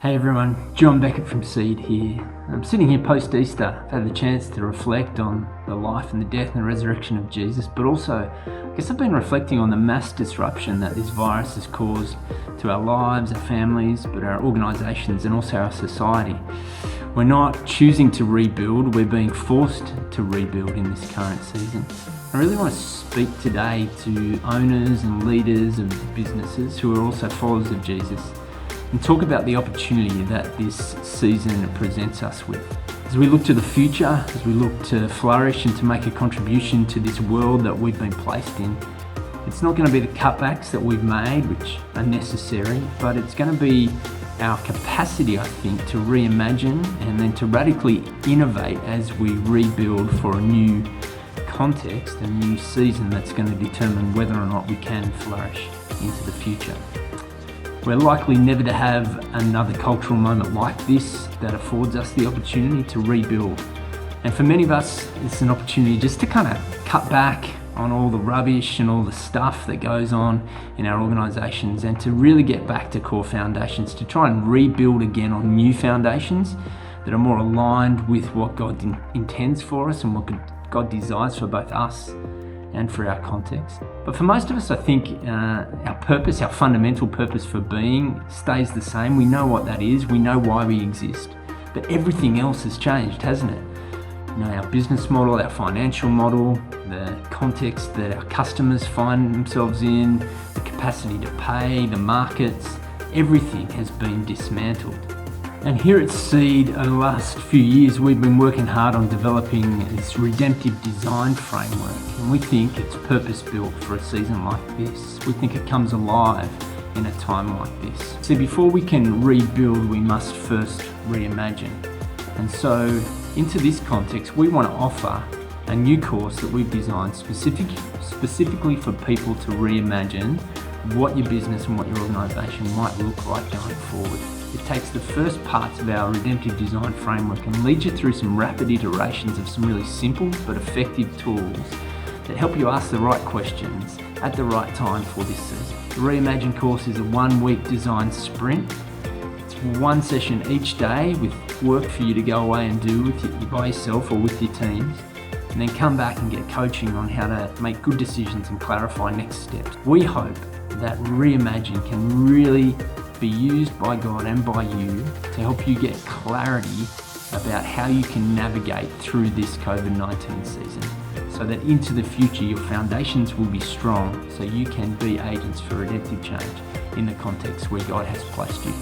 Hey everyone, John Beckett from Seed here. I'm sitting here post-Easter. I've had the chance to reflect on the life and the death and the resurrection of Jesus, but also I guess I've been reflecting on the mass disruption that this virus has caused to our lives, our families, but our organisations and also our society. We're not choosing to rebuild, we're being forced to rebuild in this current season. I really want to speak today to owners and leaders of businesses who are also followers of Jesus and talk about the opportunity that this season presents us with. As we look to the future, as we look to flourish and to make a contribution to this world that we've been placed in, it's not going to be the cutbacks that we've made, which are necessary, but it's going to be our capacity, I think, to reimagine and then to radically innovate as we rebuild for a new context, a new season that's going to determine whether or not we can flourish into the future. We're likely never to have another cultural moment like this that affords us the opportunity to rebuild. And for many of us, it's an opportunity just to kind of cut back on all the rubbish and all the stuff that goes on in our organisations and to really get back to core foundations, to try and rebuild again on new foundations that are more aligned with what God intends for us and what God desires for both us and for our context. But for most of us, I think our purpose, our fundamental purpose for being stays the same. We know what that is, we know why we exist, but everything else has changed, hasn't it? You know, our business model, our financial model, the context that our customers find themselves in, the capacity to pay, the markets, everything has been dismantled. And here at Seed, over the last few years, we've been working hard on developing this Redemptive Design framework. And we think it's purpose-built for a season like this. We think it comes alive in a time like this. So before we can rebuild, we must first reimagine. And so into this context, we want to offer a new course that we've designed specifically for people to reimagine what your business and what your organisation might look like going forward. It takes the first parts of our Redemptive Design framework and leads you through some rapid iterations of some really simple but effective tools that help you ask the right questions at the right time for this season. The ReImagine Course is a 1-week design sprint. It's one session each day with work for you to go away and do by yourself or with your teams, and then come back and get coaching on how to make good decisions and clarify next steps. We hope that ReImagine can really be used by God and by you to help you get clarity about how you can navigate through this COVID-19 season, so that into the future your foundations will be strong so you can be agents for redemptive change in the context where God has placed you.